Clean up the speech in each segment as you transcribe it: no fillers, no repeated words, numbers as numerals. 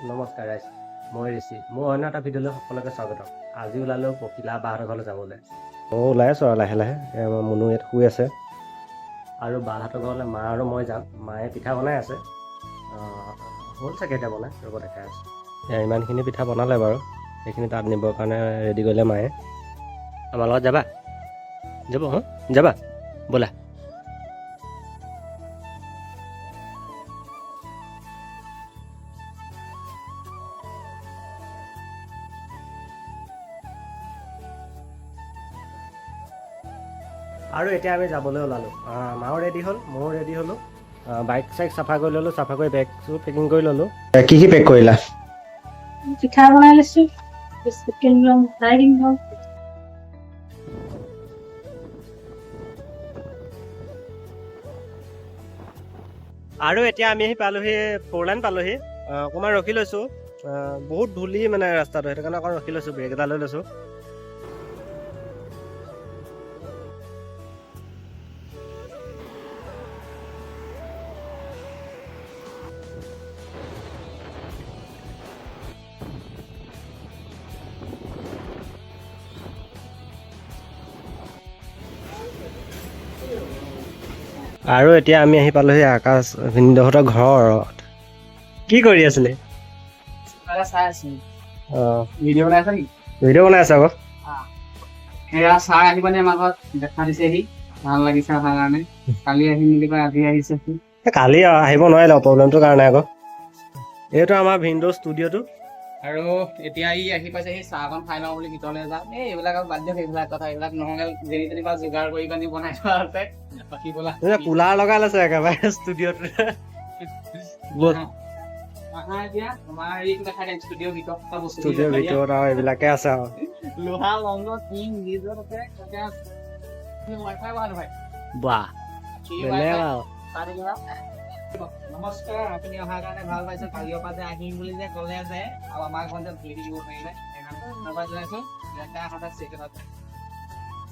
নমস্কাৰ ৰাইজ, মই ঋষি। মোৰ অন্য এটা ভিডিঅ'লৈ সকলোকে স্বাগতম। আজি ওলালোঁ পখিলা বাহঁতৰ ঘৰলৈ যাবলৈ। মই ওলাই আছোঁ আৰু লাহে লাহে। আমাৰ মুনু ইয়াত শুই আছে আৰু বাহঁতৰ ঘৰলৈ মা আৰু মই যাম। মায়ে পিঠা বনাই আছে, হ'ল চাগে এতিয়া বনাই ৰ'ব দেখাই আছোঁ। ইমানখিনি পিঠা বনালে বাৰু, সেইখিনি তাত নিবৰ কাৰণে ৰেডি কৰিলে মায়ে। আমাৰ লগত যাবা? যাব যাবা ব'লা। আৰু এতিয়া আমি যাবলৈ ওলালোঁ। মাও ৰেডি হ'ল, ময়ো ৰেডি হ'লোঁ। বাইক চাইক চাফা কৰি ল'লোঁ, চাফা কৰি বেগটো পেকিং কৰি ল'লোঁ। কি কি পেক কৰিলা? পিঠা বনাই লৈছোঁ, বিস্কুট কিনি ল'ম, মিঠাই কিনি ল'ম। আৰু এতিয়া আমি পালোহি, 4 লাইন পালোহি। অকণমান ৰখি লৈছোঁ, বহুত ধূলি মানে ৰাস্তাটো, সেইটো কাৰণে অকণ ৰখি লৈছোঁ, ব্ৰেক এটা লৈ লৈছোঁ। আৰু এতিয়া আমি আহি পালোহি আকাশ ভিনদেউহঁতৰ ঘৰত। কি কৰি আছিলে? চাই আছো অঁ, ভিডিঅ' বনাই আছা নেকি? ভিডিঅ' বনাই আছে আকৌ। এয়া ছাৰ আহি মানে আমাৰ ঘৰত দেখা দিছেহি, ভাল লাগিছে অহাৰ কাৰণে। কালি আহিম বুলি কয়, আজি আহিছে। কালি আহিব নোৱাৰিলে প্ৰব্লেমটোৰ কাৰণে আকৌ। এইটো আমাৰ ভিনদেউ ষ্টুডিঅ'টো। আৰু এতিয়া ই আহি পাইছেহি, চাহকণ খাই লওঁ বুলি ভিতৰলৈ যাম। এইবিলাক আৰু বাদ দিয়ক, এইবিলাক কথা, এইবিলাক নহ'লে যেনি তেনিবা যোগাৰ কৰি পানি বনাই থোৱা আছে। বাকী বলা কুলাৰ লগাই লৈছে একেবাৰে ষ্টুডিঅ'টো। এতিয়া আমাৰ হেৰিটো দেখাই দিম, ষ্টুডিঅ'ৰ ভিতৰত থকা বস্তু ষ্টুডিঅ'ৰ ভিতৰত আৰু এইবিলাকে আছে আৰু। লোহা লংগত টিং গিজত আছে, ৱাইফাই বহালো ভাই। বাহ, বেলেগ আৰু। নমস্কাৰ, আপুনি অহাৰ কাৰণে ভাল পাইছো। কালিৰ পৰা যে আহিম বুলি যে ক'লে যে, আৰু আমাৰ ঘৰত যে ভুলি দিব পাৰিলে,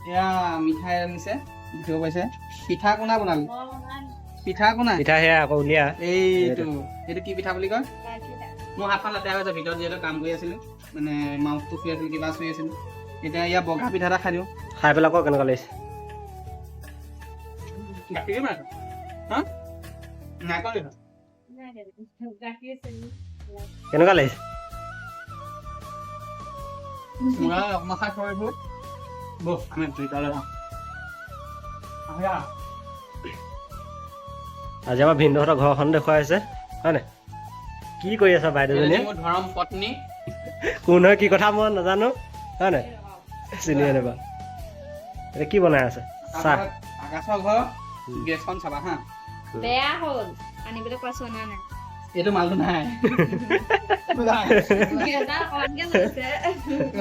এয়া মিঠাই আনিছে, দেখিব পাইছে। পিঠা কোনা বনালি? পিঠা কোনা? পিঠা সেয়া আকৌ উলিয়া। এইটো কি পিঠা বুলি কয়? মোৰ হাতখন লেতেৰা হৈছে, ভিতৰত যিহেতু কাম কৰি আছিলো, মানে মাউথটো চুই আছিলো, কিবা চুই আছিলো। এতিয়া ইয়াৰ বগা পিঠা এটা খাই দিওঁ। খাই পেলাই আকৌ কেনেকুৱা লাগিছে? গাখীৰ মাৰ হা নাৰিকল দিছ? কেনেকুৱা লাগিছে? অকণমান খাই থৈ আহিব। ব'ল আমি ভিতৰলৈ যাওঁ। আজি আমাৰ ভিনদেউহঁতৰ ঘৰখন দেখুৱাই আছে, হয় নাই? কি কৰি আছা বাইদেউজনীয়ে? মোৰ ধৰম পত্নী। কোন হয় কি কথা মই নাজানো, হয় নাই? চিনিয়ে নাপা। এতিয়া কি বনাই আছে? চাহ। আকাশৰ ঘৰ গেছখন চাবা হা। বেয়া হ'ল, আনিবলৈ কৈছো, অনা নাই। এইটো মালটো নাই।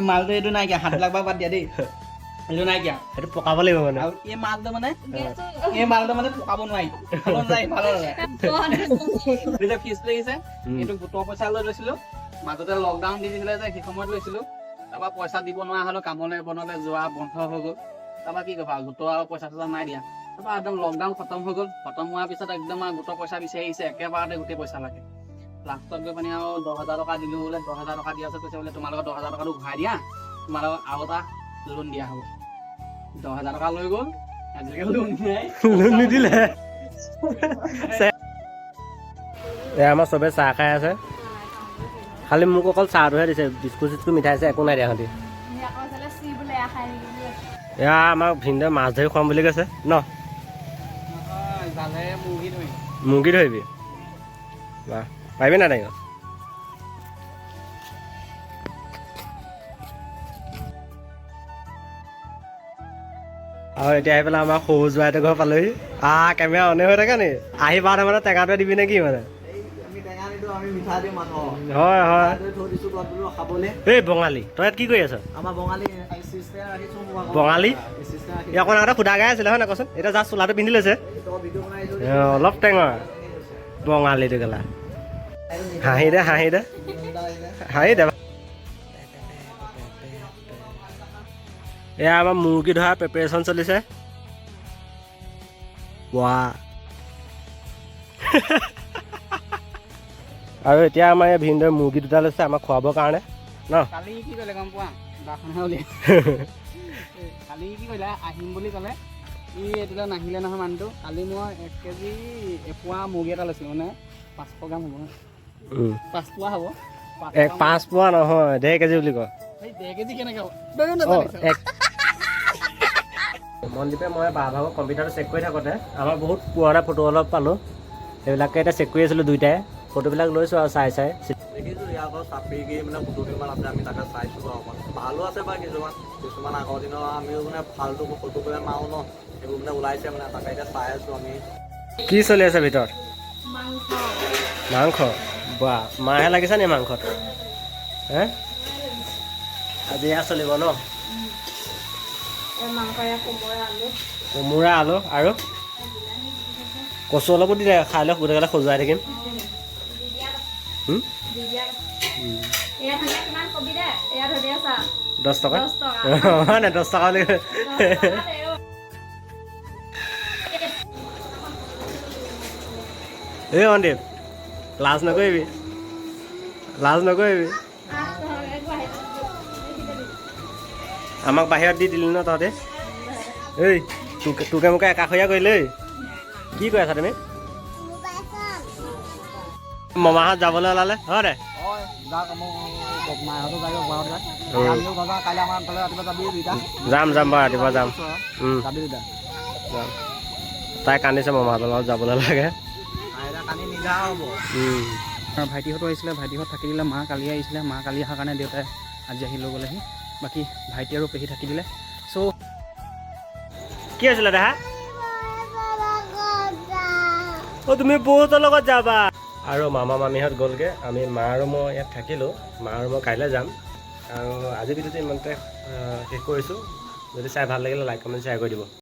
মালটো এইটো নাইকিয়া, হাতবিলাক পৰা বাদ দিয়া দেই। এইটো নাইকিয়া, সেইটো পকাব লাগিব মানে। আৰু এই মালটো মানে পকাব নোৱাৰি। ফিজ লাগিছে, এইটো গোটৰ পইচা লৈ লৈছিলো। মাজতে লকডাউন দি দিছিলে যে, সেই সময়ত লৈছিলো। তাৰপৰা পইচা দিব নোৱাৰা হ'লো, কামলৈ বনলৈ যোৱা বন্ধ হৈ গ'ল। তাৰপৰা কি ক'বা, গোটৰ আৰু পইচা চইচা নাই দিয়া। তাৰপৰা একদম লকডাউন খতম হৈ গ'ল। খতম হোৱাৰ পিছত একদম আৰু গোটৰ পইচা বিচাৰি আহিছে, একেবাৰতে গোটেই পইচা লাগে। লাষ্টত গৈ পানি আৰু 10,000 টকা দিলো বোলে। 10,000 টকা দিয়াৰ পিছত কৈছে বোলে, তোমালোকৰ 10,000 টকাটো ঘূৰাই দিয়া, তোমালোকক আৰু এটা লোন দিয়া হ'ব। 10,000 টকা লৈ গ'ল, আজিলৈকে লোন নিদিলে। আমাৰ চবে চাহ খাই আছে, খালি মোক অকল চাহটোহে দিছে, বিস্কুট চিস্কুট মিঠাই আছে একো নাই দিয়া সিহঁতি। এয়া আমাৰ ভিনদেউ মাছ ধৰি খুৱাম বুলি কৈছে ন? মুৰ্গী ধৰিবি? বাহ, পাৰিবি নাই তাইক? আৰু এতিয়া আহি পেলাই আমাৰ সৰু জোৱাইটো ঘৰ পালোহি। কেমেৰা অনে হৈ থাকে নি? আহি পাওঁতে মানে টেঙাটোৱে দিবি নেকি মানে? হয় হয়। এই বঙালী, তই ইয়াত কি কৰি আছ? বঙালী ই অকণ আগতে সুধা গাই আছিলে হয় নাই কচোন? এতিয়া জাষ্ট চোলাটো পিন্ধি লৈছে, অলপ টেঙৰ। বঙালীটো গেলা, হাঁহি দে হাঁহি দে হাঁহি দে। এয়া আমাৰ মুৰ্গী ধৰা প্ৰিপেৰেশ্যন চলিছে। ৱা আৰু এতিয়া আমাৰ এই ভিনদেউ মুৰ্গী দুটা লৈছে আমাক খুৱাবৰ কাৰণে ন। কালি কি কৰিলে গম পোৱা দাখনহে উলিয়াই কালি কি কৰিলে আহিম বুলি ক'লে ই এইটোলৈ নাহিলে নহয় মানুহটো। কালি মই 1 কেজি এপোৱা মুৰ্গী এটা লৈছিলোঁ মানে 500 গ্ৰাম হ'ব 5 পোৱা হ'ব 5 পোৱা নহয় 1.5 কেজি বুলি কয়। এই 1.5 কেজি কেনেকৈ হ'ব মনদীপে মই ভাগৰ কম্পিউটাৰটো চেক কৰি থাকোঁতে আমাৰ বহুত পুৰণা ফটো অলপ পালোঁ। সেইবিলাকে এতিয়া চেক কৰি আছিলোঁ দুইটাই। ফটোবিলাক লৈছোঁ আৰু চাই দেখিছোঁ ইয়াৰ আকৌ চাপৰিকি মানে ফটো কিমান আছে আমি তাকে চাইছোঁ আৰু অকণ ভালো আছে বা কিছুমান আগৰ দিনৰ আমিও মানে ফাল্টু ফটো কৰি মাৰোঁ ন, সেইবোৰ মানে ওলাইছে মানে তাকে এতিয়া চাই আছোঁ আমি। কি চলি আছে ভিতৰত? মাংস মাংস। বা মাহে লাগিছে নি মাংসত? হে আজি এয়া চলিব ন? মাংস কোমোৰা আলু কোমোৰা আলু আৰু কচু অলপো দি দে, খাই লৈ গোটেইকেইটা সজুৱাই থাকিম। এয়া থাকে কিমান কবি দে এয়া ধৰি আছা 10 টকা 10 টকা নাই 10 টকা বুলি এই মনদীপ লাজ নকৰিবি আমাক বাহিৰত দি দিলি ন তহঁতে। এই তোকে মোকে একাষৰীয়া কৰিলে কি কৈ আছা তুমি? মামাহঁত যাবলৈ ওলালে হয় দে। যাম বাৰু ৰাতিপুৱা যাম। তাই কান্দিছে মামাহঁতৰ লগত যাবলৈ লাগে। ভাইটিহঁতো আহিছিলে, ভাইটিহঁত থাকি দিলে। মা কালি আহিছিলে, মা কালি অহাৰ কাৰণে দেউতাই আজি আহি লৈ গ'লেহি। বাকী ভাইটি আৰু পেহী থাকি দিলে। চ' কি আছিলে দেহা? তুমি বহুতৰ লগত যাবা। আৰু মামা মামীহঁত গ'লগৈ। আমি মা আৰু মই ইয়াত থাকিলোঁ। মা আৰু মই কাইলৈ যাম। আৰু আজি ভিডিঅ'টো ইমানতে শেষ কৰিছোঁ। যদি চাই ভাল লাগিলে লাইক কমেণ্ট শ্বেয়াৰ কৰি দিব।